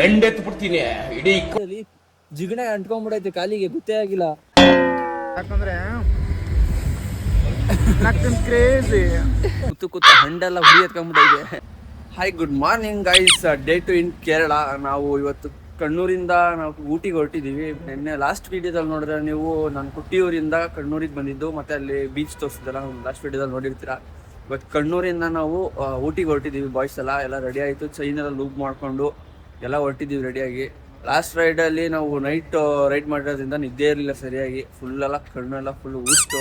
ಬೆಂಡೆತ್ತು ಬಿಡ್ತೀನಿ ಇಡೀ ಜಿಗಣೆ ಅಂಟ್ಕೊಂಡ್ಬಿಡೈತೆ ಕಾಲಿಗೆ ಗೊತ್ತೇ ಆಗಿಲ್ಲ. ಯಾಕಂದ್ರೆ ಕ್ರೇಜಿ ಕೂತು ಹಂಡೆಲ್ಲ ಹುಡಿ ಎತ್ಕೊಂಡ್ಬಿಟ್ಟೈತೆ. Hi good morning guys, day two in Kerala. ನಾವು ಇವತ್ತು ಕಣ್ಣೂರಿಂದ ನಾವು ಊಟಿಗೆ ಹೊರಟಿದ್ದೀವಿ. ನಿನ್ನೆ ಲಾಸ್ಟ್ ವಿಡಿಯೋದಲ್ಲಿ ನೋಡಿದ್ರೆ ನೀವು ನಾನು ಕುಟ್ಟಿಯೂರಿಂದ ಕಣ್ಣೂರಿಗೆ ಬಂದಿದ್ದು, ಮತ್ತೆ ಅಲ್ಲಿ ಬೀಚ್ ತೋರಿಸಿದ್ದಲ್ಲ ಲಾಸ್ಟ್ ವಿಡಿಯೋದಲ್ಲಿ ನೋಡಿರ್ತೀರಾ. ಇವತ್ತು ಕಣ್ಣೂರಿಂದ ನಾವು ಊಟಿಗೆ ಹೊರಟಿದ್ದೀವಿ. ಬಾಯ್ಸ್ ಎಲ್ಲ ರೆಡಿ ಆಯಿತು, ಚೈನೆಲ್ಲ ಲೂಪ್ ಮಾಡಿಕೊಂಡು ಎಲ್ಲ ಹೊರಟಿದ್ದೀವಿ ರೆಡಿಯಾಗಿ. ಲಾಸ್ಟ್ ರೈಡಲ್ಲಿ ನಾವು ನೈಟ್ ರೈಡ್ ಮಾಡಿರೋದ್ರಿಂದ ನಿದ್ದೆ ಇರಲಿಲ್ಲ ಸರಿಯಾಗಿ, ಫುಲ್ಲೆಲ್ಲ ಕಣ್ಣೆಲ್ಲ ಫುಲ್ ಊಷ್ಟು.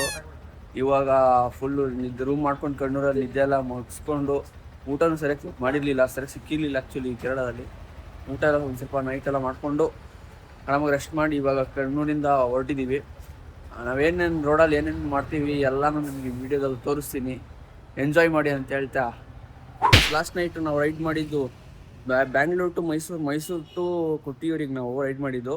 ಇವಾಗ ಫುಲ್ಲು ರೂಮ್ ಮಾಡ್ಕೊಂಡು ಕಣ್ಣೂರಲ್ಲಿ ನಿದ್ದೆ ಎಲ್ಲ ಮುಗಿಸ್ಕೊಂಡು ಊಟನೂ ಸರಿಯಾಗಿ ಮಾಡಿರಲಿಲ್ಲ, ಸರಿಯಾಗಿ ಸಿಕ್ಕಿರಲಿಲ್ಲ ಆ್ಯಕ್ಚುಲಿ ಕೇರಳದಲ್ಲಿ. ಊಟ ಎಲ್ಲ ಒಂದು ಸ್ವಲ್ಪ ನೈಟೆಲ್ಲ ಮಾಡಿಕೊಂಡು ಆರಾಮಾಗಿ ರೆಸ್ಟ್ ಮಾಡಿ ಇವಾಗ ಕಣ್ಣೂರಿಂದ ಹೊರಟಿದ್ದೀವಿ. ನಾವೇನೇನು ರೋಡಲ್ಲಿ ಏನೇನು ಮಾಡ್ತೀವಿ ಎಲ್ಲನೂ ನಿಮಗೆ ವೀಡಿಯೋದಲ್ಲಿ ತೋರಿಸ್ತೀನಿ, ಎಂಜಾಯ್ ಮಾಡಿ ಅಂತ ಹೇಳ್ತಾ. ಲಾಸ್ಟ್ ನೈಟು ನಾವು ರೈಡ್ ಮಾಡಿದ್ದು ಬ್ಯಾಂಗ್ಳೂರು ಟು ಮೈಸೂರು ಟು ಕೊಟ್ಟಿಯೂರಿಗೆ ನಾವು ರೈಡ್ ಮಾಡಿದ್ದು.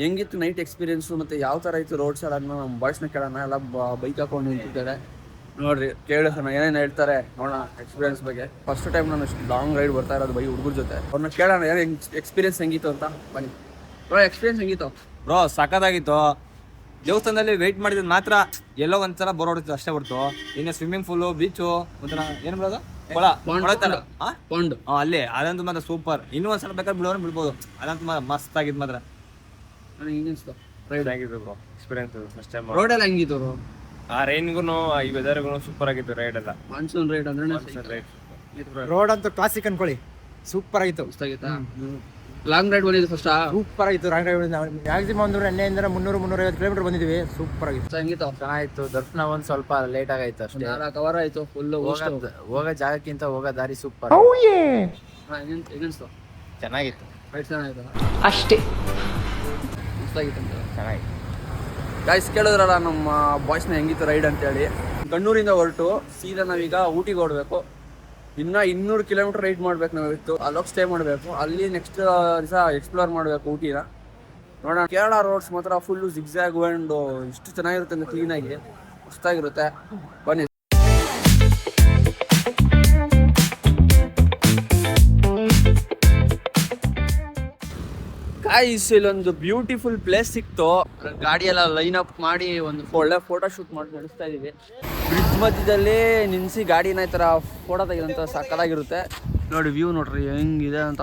ಹೆಂಗಿತ್ತು ನೈಟ್ ಎಕ್ಸ್ಪೀರಿಯೆನ್ಸು ಮತ್ತು ಯಾವ ಥರ ಇತ್ತು ರೋಡ್ ಸೈಡ್ ಅನ್ನೋ ನಮ್ಮ ಬಾಯ್ಸ್ನ ಕೇಳೋಣ. ಎಲ್ಲ ಬೈಕ್ ಹಾಕೊಂಡು ನಿಂತಿದ್ದಾರೆ ನೋಡ್ರಿ, ಕೇಳಿಸೋಣ ಏನೇನು ಹೇಳ್ತಾರೆ ನೋಡೋಣ ಎಕ್ಸ್ಪೀರಿಯನ್ಸ್ ಬಗ್ಗೆ. ಫಸ್ಟ್ ಟೈಮ್ ನಾನು ಅಷ್ಟು ಲಾಂಗ್ ರೈಡ್ ಬರ್ತಾ ಇರೋದು ಬೈ ಹುಡುಗರ ಜೊತೆ. ಅವ್ರನ್ನ ಕೇಳೋಣ ಏನೋ ಎಕ್ಸ್ಪೀರಿಯನ್ಸ್ ಹೆಂಗಿತ್ತು ಅಂತ. ಬನ್ನಿ ಬ್ರೋ, ಎಕ್ಸ್ಪೀರಿಯನ್ಸ್ ಹೆಂಗಿತ್ತು ಬ್ರೋ? ಸಖತ್ತಾಗಿತ್ತು. ದೇವಸ್ಥಾನದಲ್ಲಿ ವೆಯ್ಟ್ ಮಾಡಿದ್ರೆ ಮಾತ್ರ ಎಲ್ಲೋ ಒಂದ್ಸಲ ಬೋರ್ ಹೊಡಿತು ಅಷ್ಟೇ ಹೊರತು. ಇನ್ನು ಸ್ವಿಮ್ಮಿಂಗ್ ಪೂಲು, ಬೀಚು, ಒಂಥರ ಏನು ಬಿಡೋದು ಪಾಂಡ್ ಅಲ್ಲಿ ಅದಂತೂ ಮಾತ್ರ ಸೂಪರ್. ಇನ್ನೂ ಒಂದ್ಸಲ ಬೇಕಾದ್ರೆ ಬಿಡೋರು ಬಿಡ್ಬೋದು, ಅದಂತೂ ಮಸ್ತ್ ಆಗಿತ್ತು ಮಾತ್ರ. ನನಗೆ ಹಿಂಗಿಸ್ತು ರೈಡ್ ಆಗಿತ್ತು bro, experience first time. Road ಎಲ್ಲ ಹೆಂಗಿತ್ತು? ಆ ರೈನ್ಗೂ ಈ ವೆದರ್ಗೂ ಸೂಪರ್ ಆಗಿತ್ತು ರೈಡ್ ಎಲ್ಲ. ಮಾನ್ಸೂನ್ ರೈಡ್ ಅಂದ್ರೆ ರೋಡ್ ಅಂತೂ ಕ್ಲಾಸಿಕ್ ಅನ್ಕೊಳ್ಳಿ, ಸೂಪರ್ ಆಗಿತ್ತು. ಆಗಿತ್ತಾ? ಲಾಂಗ್ ರೈಡ್ ಬಂದಿದ್ದು ಫಸ್ಟ್ ಸೂಪರ್ ಆಗಿತ್ತು. ಲಾಂಗ್ ರೈಡ್ ಮ್ಯಾಕ್ಸಿಮಮ್ ಅಂದ್ರೆ 300-350 ಕಿಲೋಮೀಟರ್ ಬಂದಿದ್ದೀವಿ. ಸೂಪರ್ ಆಗಿತ್ತು, ಹೆಂಗಿತ್ತು? ಚೆನ್ನಾಗಿತ್ತು. ದರ್ಶನ ಒಂದ್ ಸ್ವಲ್ಪ ಲೇಟ್ ಆಗೈತೆ ಅಷ್ಟೇ. ಕವರ್ ಆಯ್ತು ಫುಲ್. ಹೋಗೋ ಜಾಗಕ್ಕಿಂತ ಹೋಗೋ ದಾರಿ ಸೂಪರ್. ಹೆಂಗನ್ಸ್ತು? ಚೆನ್ನಾಗಿತ್ತು, ರೈಟ್ ಚೆನ್ನಾಗಿತ್ತು ಅಷ್ಟೇ. ಚೆನ್ನಾಗಿತ್ತು. ಗಾಯ್ಸ್ ಕೇಳಿದ್ರಲ್ಲ ನಮ್ಮ ಬಾಯ್ಸ್ನ ಹೆಂಗಿತ್ತು ರೈಡ್ ಅಂತೇಳಿ. ಕಣ್ಣೂರಿಂದ ಹೊರಟು ಸೀದಾ ನಾವೀಗ ಊಟಿಗೆ ಹೊರಡ್ಬೇಕು. ಇನ್ನು 200 ಕಿಲೋಮೀಟರ್ ರೈಡ್ ಮಾಡ್ಬೇಕು ನಾವಿತ್ತು. ಅಲ್ಲೋಗಿ ಸ್ಟೇ ಮಾಡಬೇಕು, ಅಲ್ಲಿ ನೆಕ್ಸ್ಟ್ ದಿವಸ ಎಕ್ಸ್ಪ್ಲೋರ್ ಮಾಡಬೇಕು ಊಟಿನ. ನೋಡೋಣ. ಕೇರಳ ರೋಡ್ಸ್ ಮಾತ್ರ ಫುಲ್ಲು ಜಿಗ್ಜ್ಯಾಗ್ ಆ್ಯಂಡ್ ಎಷ್ಟು ಚೆನ್ನಾಗಿರುತ್ತೆ ಅಂದರೆ ಕ್ಲೀನಾಗಿ ಮಸ್ತಾಗಿರುತ್ತೆ. ಬನ್ನಿ. ಗಾಯ್ಸ್ ಇಲ್ಲೊಂದು ಬ್ಯೂಟಿಫುಲ್ ಪ್ಲೇಸ್ ಸಿಕ್ತು. ಗಾಡಿ ಎಲ್ಲ ಲೈನ್ ಅಪ್ ಮಾಡಿ ಒಂದು ಒಳ್ಳೆ ಫೋಟೋ ಶೂಟ್ ಮಾಡಿ ನಡೆಸ್ತಾ ಇದೀವಿ. ಬ್ರಿಡ್ಜ್ ಮಧ್ಯದಲ್ಲಿ ನಿಲ್ಲಿಸಿ ಗಾಡಿನ ಈ ಥರ ಫೋಟೋ ತೆಗೆದಂತ ಸಕ್ಕತ್ತಾಗಿರುತ್ತೆ. ನೋಡಿ ವ್ಯೂ ನೋಡ್ರಿ ಹೆಂಗಿದೆ ಅಂತ.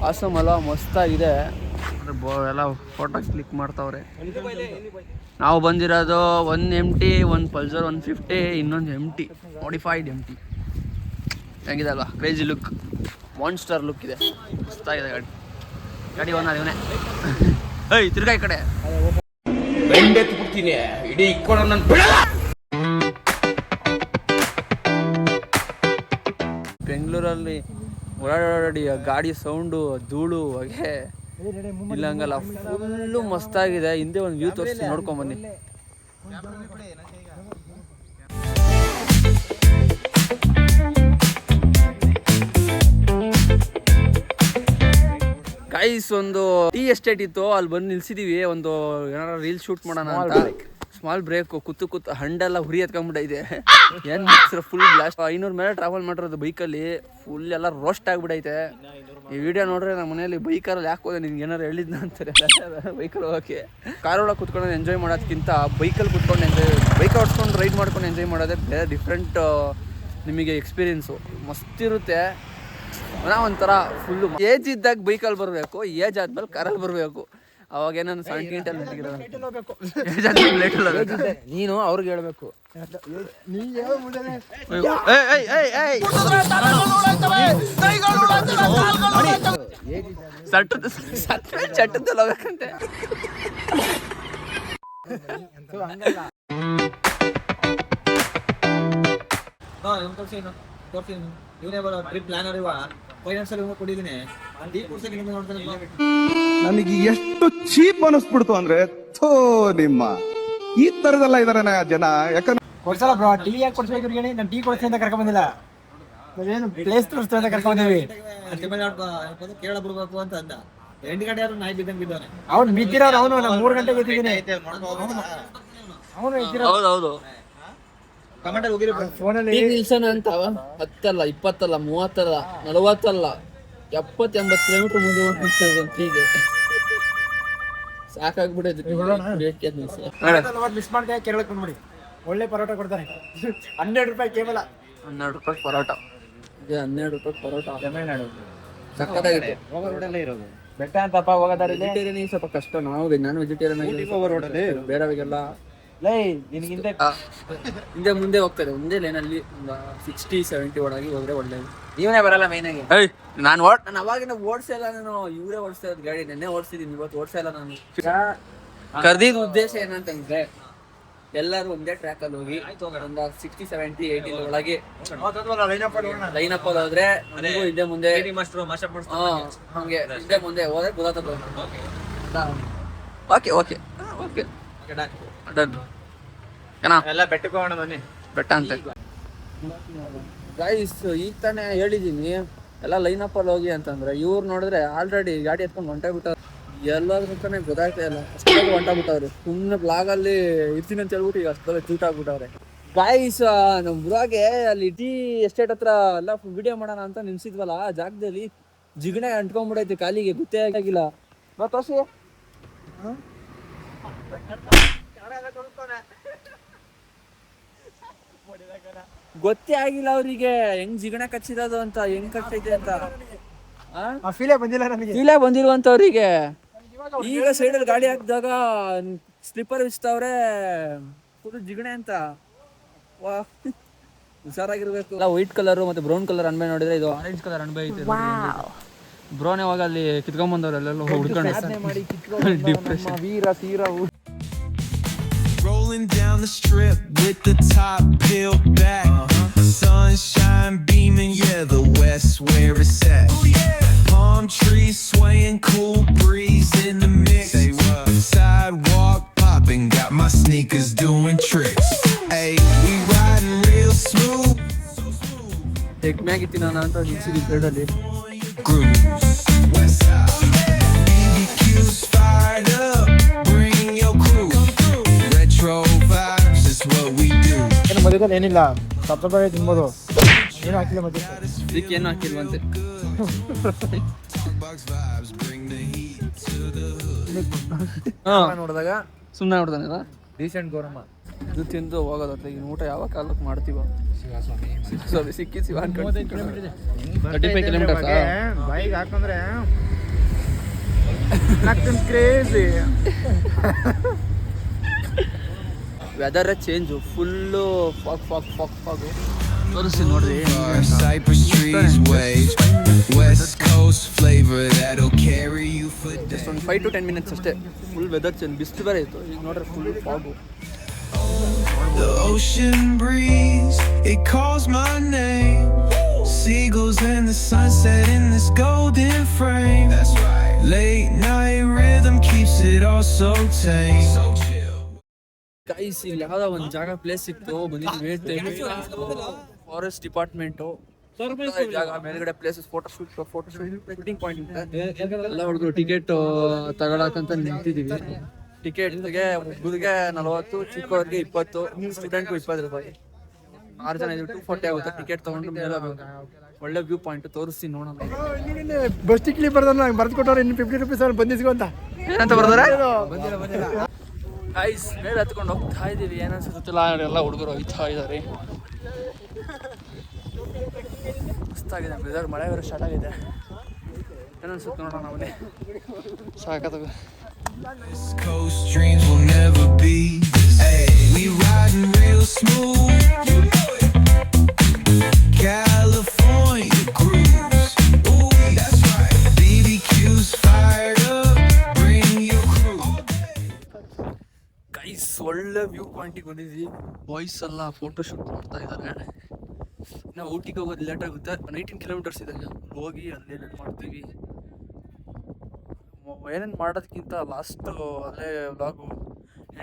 ಆಸಮ್ ಅಲ್ಲ, ಮಸ್ತಾಗಿದೆ. ಎಲ್ಲ ಫೋಟೋ ಕ್ಲಿಕ್ ಮಾಡ್ತಾವ್ರೆ. ನಾವು ಬಂದಿರೋದು 1 MT, 1 ಪಲ್ಸರ್ 150, ಇನ್ನೊಂದು MT ಮಾಡಿಫೈಡ್ MT. ಹೆಂಗಿದೆ ಅಲ್ವಾ? ಕ್ರೇಜಿ ಲುಕ್, ಮಾನ್ಸ್ಟರ್ ಲುಕ್ ಇದೆ, ಮಸ್ತಾಗಿದೆ ಗಾಡಿ ಓನರ್ ಇವನೇ. ಏಯ್ ತಿರ್ಗಾ ಈ ಕಡೆ ಬೆಂಡೆತ್ತು ಬಿಡ್ತೀನಿ ಇಡೀ ಇಕ್ಕೊಂಡು ನನ್ನ ಬಿಡಲ್ಲ. ಬೆಂಗಳೂರಲ್ಲಿ ಓಡಾಡಿ ಗಾಡಿ ಸೌಂಡು, ಧೂಳು, ಹೊಗೆ ಇಲ್ಲ ಹಂಗಲ್ಲ, ಫುಲ್ಲು ಮಸ್ತಾಗಿದೆ. ಹಿಂದೆ ಒಂದು ವ್ಯೂ ತೋರಿಸ್ತೀನಿ, ನೋಡ್ಕೊಂಬನ್ನಿ. ಗೈಸ್ ಒಂದು ಟೀ ಎಸ್ಟೇಟ್ ಇತ್ತು, ಅಲ್ಲಿ ಬಂದು ನಿಲ್ಸಿದೀವಿ. ಒಂದು ಏನಾರ ರೀಲ್ ಶೂಟ್ ಮಾಡೋಣ ಅಂತ. Small break. ಕೂತು ಹಂಡೆಲ್ಲ ಹುರಿ ಎತ್ಕೊಂಡ್ಬಿಟ್ಟೈತೆ. ಏನು ಫುಲ್ ಬ್ಲಾಸ್ಟ್. 500 ಮೇಲೆ ಟ್ರಾವೆಲ್ ಮಾಡಿರೋದು ಬೈಕಲ್ಲಿ. ಫುಲ್ ಎಲ್ಲ ರೋಸ್ಟ್ ಆಗಿಬಿಟ್ಟೈತೆ. ಈ ವಿಡಿಯೋ ನೋಡ್ರೆ ನಮ್ಮ ಮನೆಯಲ್ಲಿ ಬೈಕಲ್ಲಿ ಯಾಕೆ ಹೋದೆ ನಿನ್ಗೆ ಏನಾರು ಹೇಳಿದ್ನ ಅಂತಾರೆ. ಬೈಕಲ್ಲಿ ಹೋಗೋಕ್ಕೆ ಕಾರೊಳಗೆ ಕುತ್ಕೊಂಡು ಎಂಜಾಯ್ ಮಾಡೋದಕ್ಕಿಂತ ಬೈಕಲ್ಲಿ ಕುತ್ಕೊಂಡು ಬೈಕ್ ಓಡಿಸ್ಕೊಂಡು ರೈಡ್ ಮಾಡ್ಕೊಂಡು ಎಂಜಾಯ್ ಮಾಡೋದೇ ಬೇರೆ ಡಿಫ್ರೆಂಟ್ ನಿಮಗೆ ಎಕ್ಸ್ಪೀರಿಯೆನ್ಸು. ಮಸ್ತಿರುತ್ತೆ. ಒಂಥರ ಫುಲ್ಲು ಏಜ್ ಇದ್ದಾಗ ಬೈಕಲ್ಲಿ ಬರಬೇಕು, ಏಜ್ ಆದ್ಮೇಲೆ ಕಾರಲ್ಲಿ ಬರಬೇಕು. ಅವಾಗ ಏನೋ ಸಣ್ಣ ನೀನು ಅವ್ರಿಗೆ ಹೇಳ್ಬೇಕು. ಚಟ್ಟದಲ್ಲಿ ಹೋಗ್ಬೇಕಂತೆ. ನನಗೆ ಎಷ್ಟು ಚೀಪ್ ಅನಿಸ್ಬಿಡ್ತು ಅಂದ್ರೆ, ಥೋ ನಿಮ್ಮ ಈ ತರದೆಲ್ಲ ಇದಾರೆ ಜನ. ಯಾಕಂದ್ರೆ ಕೊಡ್ಸಲ್ಲ ಬ್ರೋ, ಟೀ ಯಾಕೆ ಕೊಡ್ಸ್ಬೇಕು ಇವ್ರಿಗೆ? ನಾನು ಟೀ ಕೊಡ್ತೀನಿ ಅಂತ ಕರ್ಕೊಂಡ್ ಬಂದಿಲ್ಲ, ನಾವೇನು ಪ್ಲೇಸ್ ತೋರಿಸ್ತೀವಿ ಅಂತ ಕರ್ಕೊಂಡ್ ಬಂದಿವಿ. ಕೇರಳ ಬಿಡ್ಬೇಕು ಅಂತ ಅಂದ. 8 ಗಂಟೆ ಯಾರು ನಾಯಿ ಬಿದ್ದಂಗೆ ಬಿದ್ದಾನೆ. ಅವ್ನು ಬಿದ್ದಿರೋರು, ಅವನು 3 ಗಂಟೆಗೆ ಬಿದ್ದಿದ್ದೀನಿ. ಅವನು ಹೌದೌದು. ಕಮೆಂಟಲ್ಲಿ ಹೋಗಿರಿ ಫೋನಲ್ಲಿ ಈಗ ನಿಲ್ಸೋಣ ಅಂತ 10 ಅಲ್ಲ 20 ಅಲ್ಲ 30 ಅಲ್ಲ 40 ಅಲ್ಲ 70-80 ಕಿಲೋಮೀಟರ್ ಮುಂದೆ ಹೋಗಿ ನಿಲ್ಸೋದು ಹೀಗೆ ಸಾಕಾಗ್ಬಿಡೋದು. ಮಿಸ್ ಮಾಡ್ದೆ ಕೇರಳಕ್ಕೆ ಬಂದ್ಬಿಡಿ. ಒಳ್ಳೆ ಪರೋಟ ಕೊಡ್ತಾರೆ 12 ರೂಪಾಯಿ ಕೇವಲ. 12 ರೂಪಾಯಿ ಪರೋಟ. ಇದೆ 12 ರೂಪಾಯಿ ಪರೋಟ. ತಮಿಳ್ನಾಡು ಸಕ್ಕತ್ತಾಗಿದೆ. ಇರೋದು ಬೆಟ್ಟ ಅಂತಪ್ಪ ಹೋಗೋದಾರಿ. ವೆಜಿಟೇರಿಯನ್ ಸ್ವಲ್ಪ ಕಷ್ಟ. ನಾವು ನಾನ್ ವೆಜಿಟೇರಿಯನ್ ಬೇರೆಯವ್ರಿಗೆಲ್ಲ ನಿನಗಿಂತ ಹಿಂದೆ ಮುಂದೆ ಹೋಗ್ತದೆ. ಒಂದೇ ಲೈನಲ್ಲಿ ಒಂದು 60-70 ಒಳಗೆ ಹೋದ್ರೆ ಒಳ್ಳೇದು. ನೀವೇ ಬರಲ್ಲ ಮೈನ್ ಆಗಿ. ನಾನು ಅವಾಗಿನ ಓಡಿಸಲ್ಲ. ನಾನು ಇವರೇ ಓಡಿಸ್ತಾ ಇರೋದು ಗಾಡಿ. ನೆನ್ನೆ ಓಡಿಸಿದೀನಿ, ಇವತ್ತು ಓಡಿಸಲ್ಲ. ನಾನು ಕರ್ದಿದ ಉದ್ದೇಶ ಏನಂತಂದ್ರೆ ಎಲ್ಲರೂ ಒಂದೇ ಟ್ರ್ಯಾಕ್ ಅಲ್ಲಿ ಹೋಗಿ ಒಂದು 60-70-80 ಒಳಗೆ ಲೈನ್ ಅಪ್ ಹೋದ್ರೆ ನನಗೂ ಹಿಂದೆ ಮುಂದೆ ಹಂಗೆ ಹಿಂದೆ ಮುಂದೆ ಹೋದ್ರೆ ಗೊತ್ತಾಗ್ತದೆ. Okay okay okay done. ಎಲ್ಲ ಬೆಟ್ಟಕ್ಕೆ ಹೋಗೋಣ ಬನ್ನಿ. ಬೆಟ್ಟ ಅಂತ ಗೈಸ್ ಈಗ ತಾನೇ ಹೇಳಿದೀನಿ ಎಲ್ಲ ಲೈನ್ ಅಪ್ ಅಲ್ಲಿ ಹೋಗಿ ಅಂತಂದ್ರೆ ಇವ್ರು ನೋಡಿದ್ರೆ ಆಲ್ರೆಡಿ ಗಾಡಿ ಎತ್ಕೊಂಡು ಹೊಂಟಾಗ್ಬಿಟ್ಟಾರೆ. ಎಲ್ಲಾದ್ರೂ ತಾನೇ ಗೊತ್ತಾಗ್ತಾ ಇಲ್ಲ. ಅಷ್ಟೊಂದು ಹೊಂಟಾಗ್ಬಿಟ್ಟವ್ರು. ಸುಮ್ಮನೆ ಬ್ಲಾಗ್ ಅಲ್ಲಿ ಇರ್ತೀನಿ ಅಂತ ಹೇಳ್ಬಿಟ್ಟು ಈಗ ಅಷ್ಟೊಂದು ಚೂಟ್ ಆಗ್ಬಿಟ್ಟವ್ರೆ. ಗೈಸ್ ನಮ್ಮ ಊರಾಗೆ ಅಲ್ಲಿ ಟೀ ಎಸ್ಟೇಟ್ ಹತ್ರ ಎಲ್ಲ ವಿಡಿಯೋ ಮಾಡೋಣ ಅಂತ ನಿಲ್ಸಿದ್ವಲ್ಲ ಆ ಜಾಗದಲ್ಲಿ ಜಿಗಣೆ ಅಂಟ್ಕೊಂಡ್ಬಿಡೈತೆ ಕಾಲಿಗೆ. ಗೊತ್ತೇ ಆಗಿಲ್ಲ. ತೋರ್ಸಿ ಗೊತ್ತೇ ಆಗಿಲ್ಲ ಅವ್ರಿಗೆ ಹೆಂಗ್ ಜಿಗಣ ಕಚ್ಚಿರೋದು ಅಂತ, ಹೆಂಗ್ ಕಚ್ಚೈತೆ ಅಂತ ಆ ಫೀಲೇ ಬಂದಿಲ್ಲ ನನಗೆ. ಇಲ್ಲೇ ಬಂದಿರುವಂತವ್ರಿಗೆ. ಈಗ ಸೈಡಲ್ಲಿ ಗಾಡಿ ಹಾಕಿದಾಗ ಸ್ಲಿಪ್ಪರ್ ಬಿಚ್ತವ್ರೆ ಫುಲ್ ಜಿಗಣೆ ಅಂತ. ವಾ ಹುಷಾರಾಗಿರ್ಬೇಕು. ಎಲ್ಲ ವೈಟ್ ಕಲರ್ ಮತ್ತೆ ಬ್ರೌನ್ ಕಲರ್ ಅನ್ಬೈ ನೋಡಿದ್ರೆ ಇದು ಆರೆಂಜ್ ಕಲರ್ ಅನ್ಬೈ ಐತೆ. ಬ್ರೌನ್ ಯಾವಾಗ ಅಲ್ಲಿ ಕಿತ್ಕೊಂಡ್ಬಂದವ್ರು ಅಲ್ಲೆಲ್ಲ ಹುಡ್ಕೊಂಡು ವೀರ ತೀರ. Rolling down the strip with the top peeled back. Sunshine beaming, yeah, the west where it's at. Palm trees swaying, cool breeze in the mix. Say what? Sidewalk popping, got my sneakers doing tricks. Hey, we riding real smooth. Egg ಮ್ಯಾಗಿತ್ತಿ ನಾನು ಅಂತ ನಿಲ್ಸಿದ್ವಿ ಬ್ರೆಡಲ್ಲಿ. Grooves, west side. BBQ's fired up, bring your crew. Retro vibes is what we do. ಏನು ಮಧ್ಯದಲ್ಲಿ ಏನಿಲ್ಲ, ಸಪ್ತಪಡಿ ತಿನ್ಬೋದು. ಏನು ಹಾಕಿಲ್ಲ ಮಧ್ಯ. ಇದಕ್ಕೆ ಏನು ಹಾಕಿಲ್ವಂತೆ. ನೋಡಿದಾಗ ಸುಮ್ಮನೆ ನೋಡ್ದಾನೆ ರೀಸೆಂಟ್ ಗೋರಮ್ಮ ಇದು ತಿಂದು ಹೋಗೋದತ್ತ. ಈಗ ಊಟ ಯಾವ ಕಾಲಕ್ಕೆ ಮಾಡ್ತೀವ? ಶಿವಸ್ವಾಮಿ ಸಿಕ್ಕಿ ಶಿವ 35 ಕಿಲೋಮೀಟರ್ಸ್ ಬೈಕ್ ಹಾಕಂದ್ರೆ crazy. Weather change full fog fog fog fog. ತೋರಿಸಿ ನೋಡ್ರಿ. Cypress trees wave, west coast flavor that'll carry you for days. ಒಂದು 5 to 10 minutes ಅಷ್ಟೇ. Full weather change. ಬಿಸಿಲು ಬೇರೆ ಇತ್ತು. ಈಗ ನೋಡ್ರಿ full fog. The ocean breeze, it calls my name. Seagulls and the sunset in this golden frame. That's right. Late night rhythm keeps it all so tame. So chill. Guys ಇಲ್ಲಿ ಯಾವ್ದೋ ಒಂದು ಜಾಗ place ಸಿಕ್ತು. ಬಂದಿದ್ವಿ forest department ಜಾಗ. ಮೇಲ್ಗಡೆ places photo shooting point ಎಲ್ಲ ಹುಡುಗರು ಟಿಕೆಟ್ ತಗೊಳಕಂತ ನಿಂತಿದೀವಿ. ಟಿಕೆಟ್ಗೆ ಹುಡುಗರಿಗೆ 40, ಚಿಕ್ಕವ್ರಿಗೆ 20, ಸ್ಟೂಡೆಂಟ್ಗೂ 20 ರೂಪಾಯಿ. 6 ಜನ ಇದ್ದೀವಿ. 240 ಆಗುತ್ತೆ. ಟಿಕೆಟ್ ತಗೊಂಡು ಮೇಲೆ ಒಳ್ಳೆ ವ್ಯೂ ಪಾಯಿಂಟ್ ತೋರಿಸ್ತೀನಿ ನೋಡೋಣ. ಬಸ್ ಟಿಕೆಟ್ ಬರ್ದ ಬರ್ದು ಕೊಟ್ಟವ್ರು ಇನ್ನು 50 ರೂಪೀಸ್ ಬಂದಿಸ್ಕೊ ಅಂತ ಏನಂತ ಬರ್ದಾರೆ. ಗೈಸ್ ಮೇಲೆ ಹತ್ಕೊಂಡು ಹೋಗ್ತಾ ಇದೀವಿ. ಏನನ್ಸುತ್ತಿಲ್ಲ ಎಲ್ಲ ಹುಡುಗರು ಹೋಗ್ತಾ ಇದ್ದಾರೆ. ಮಸ್ತಾಗಿದೆ ವೆದರ್. ಮಳೆ ಬೇರೆ ಸ್ಟಾರ್ಟ್ ಆಗಿದೆ. ಏನನ್ಸುತ್ತೆ ನೋಡೋಣ. ಅವನೇ ಸಾಕಾಗ. West Coast dreams will never be. Hey, we riding real smooth. You know it. California grooves. Ooh, that's right. BBQ's fired up. Bring your crew. Guys ಒಳ್ಳೆ ವ್ಯೂ ಪಾಯಿಂಟಿಗೆ ಬಂದಿದ್ವಿ. ಬಾಯ್ಸ್ ಎಲ್ಲ ಫೋಟೋ ಶೂಟ್ ಮಾಡ್ತಾ ಇದ್ದಾರೆ. ನಾವು ಊಟಿಗೆ ಹೋಗೋದು ಲೇಟ್ ಆಗುತ್ತೆ. 19 kilometres ಇದೆ. ಹೋಗಿ ಅಲ್ಲೇ ಮಾಡ್ತೀವಿ. ಏನೇನು ಮಾಡೋದಕ್ಕಿಂತ ಲಾಸ್ಟ್ ಅಲ್ಲೇ ವ್ಲಾಗು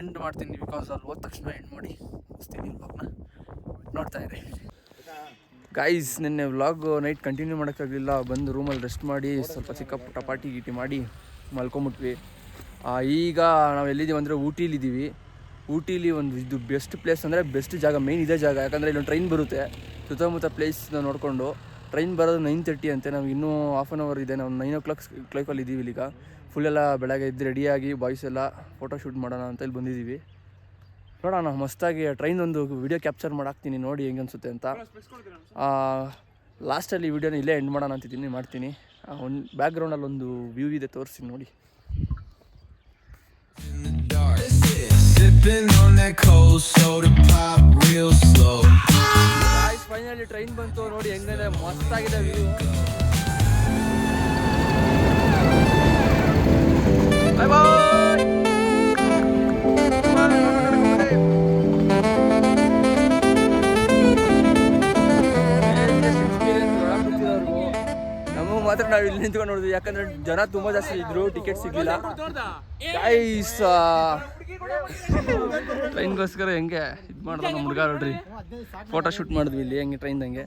ಎಂಡ್ ಮಾಡ್ತೀನಿ. ಬಿಕಾಸ್ ಅಲ್ಲಿ ಹೋದ ತಕ್ಷಣ ಎಂಡ್ ಮಾಡಿ ಮುಗಿಸ್ತೀನಿ ವ್ಲಾಗ್ನ. ನೋಡ್ತಾ ಇರಿ ಗೈಸ್. ನಿನ್ನೆ ವ್ಲಾಗ್ ನೈಟ್ ಕಂಟಿನ್ಯೂ ಮಾಡೋಕ್ಕಾಗಲಿಲ್ಲ. ಬಂದು ರೂಮಲ್ಲಿ ರೆಸ್ಟ್ ಮಾಡಿ ಸ್ವಲ್ಪ ಚಿಕ್ಕ ಪುಟ್ಟ ಪಾರ್ಟಿ ಮಾಡಿ ಮಲ್ಕೊಂಬಿಟ್ವಿ. ಈಗ ನಾವು ಎಲ್ಲಿದ್ದೀವಿ ಅಂದರೆ ಊಟಿಲಿದ್ದೀವಿ. ಊಟಿಲಿ ಒಂದು ಇದು ಬೆಸ್ಟ್ ಪ್ಲೇಸ್ ಅಂದರೆ ಬೆಸ್ಟ್ ಜಾಗ, ಮೇಯ್ನ್ ಇದೇ ಜಾಗ. ಯಾಕಂದರೆ ಇಲ್ಲೊಂದು ಟ್ರೈನ್ ಬರುತ್ತೆ ಸುತ್ತಮುತ್ತ ಪ್ಲೇಸ್ನ ನೋಡಿಕೊಂಡು. ಟ್ರೈನ್ ಬರೋದು 9:30 ಅಂತೆ, ನಾವು ಇನ್ನೂ ಹಾಫ್ ಆನ್ ಅವರ್ ಇದೆ. ನಾವು 9 o'clock ಇದ್ದೀವಿ ಇಲ್ಲಿಗ. ಫುಲ್ಲೆಲ್ಲ ಬೆಳಗ್ಗೆ ಎದ್ದು ರೆಡಿಯಾಗಿ ಬಾಯ್ಸ್ ಎಲ್ಲ ಫೋಟೋ ಶೂಟ್ ಮಾಡೋಣ ಅಂತ ಇಲ್ಲಿ ಬಂದಿದ್ದೀವಿ. ನೋಡೋಣ, ಮಸ್ತಾಗಿ ಟ್ರೈನ್ ಒಂದು ವಿಡಿಯೋ ಕ್ಯಾಪ್ಚರ್ ಮಾಡಾಕ್ತೀನಿ, ನೋಡಿ ಹೆಂಗೆ ಅನಿಸುತ್ತೆ ಅಂತ. ಲಾಸ್ಟಲ್ಲಿ ವಿಡಿಯೋನ ಇಲ್ಲೇ ಎಂಡ್ ಮಾಡೋಣ ಅಂತಿದ್ದೀನಿ, ಮಾಡ್ತೀನಿ. ಒಂದು ಬ್ಯಾಕ್ಗ್ರೌಂಡಲ್ಲಿ ಒಂದು ವ್ಯೂ ಇದೆ, ತೋರಿಸ್ತೀನಿ ನೋಡಿ. Sipping on that cold soda pop real slow. Guys finally train ಬಂತು, ನೋಡಿ ಹೆಂಗಿದೆ, ಮಸ್ತಾಗಿದೆ ವ್ಯೂ. ಬಾಯ್ ಬಾಯ್. ನಮಗೂ ಮಾತ್ರ ನಾವು ಇಲ್ಲಿ ನಿಂತ್ಕೊಂಡು ನೋಡಿದ್ವಿ, ಯಾಕಂದ್ರೆ ಜನ ತುಂಬಾ ಜಾಸ್ತಿ ಇದ್ರು, ಟಿಕೆಟ್ ಸಿಗ್ಲಿಲ್ಲ. ಗೈಸ್ ಟ್ರೈನ್ಗೋಸ್ಕರ ಹೆಂಗೆ ಇದು ಮಾಡಿದ್ರು ನಮ್ಮ ಹುಡುಗ ನೋಡ್ರಿ, ಫೋಟೋ ಶೂಟ್ ಮಾಡಿದ್ವಿ ಇಲ್ಲಿ ಹೆಂಗೆ ಟ್ರೈನ್ದಂಗೆ.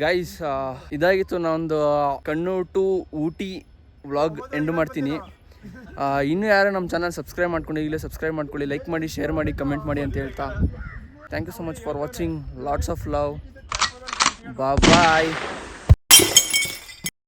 ಗೈಸ್ ಇದಾಗಿತ್ತು ನಾವೊಂದು Kannur to Ooty vlog end ಮಾಡ್ತೀನಿ. ಇನ್ನೂ ಯಾರು ನಮ್ಮ ಚಾನಲ್ ಸಬ್ಸ್ಕ್ರೈಬ್ ಮಾಡ್ಕೊಂಡು ಈಗಲೇ ಸಬ್ಸ್ಕ್ರೈಬ್ ಮಾಡ್ಕೊಳ್ಳಿ, ಲೈಕ್ ಮಾಡಿ, ಶೇರ್ ಮಾಡಿ, ಕಮೆಂಟ್ ಮಾಡಿ ಅಂತ ಹೇಳ್ತಾ thank you so much for watching. Lots of love. Bye.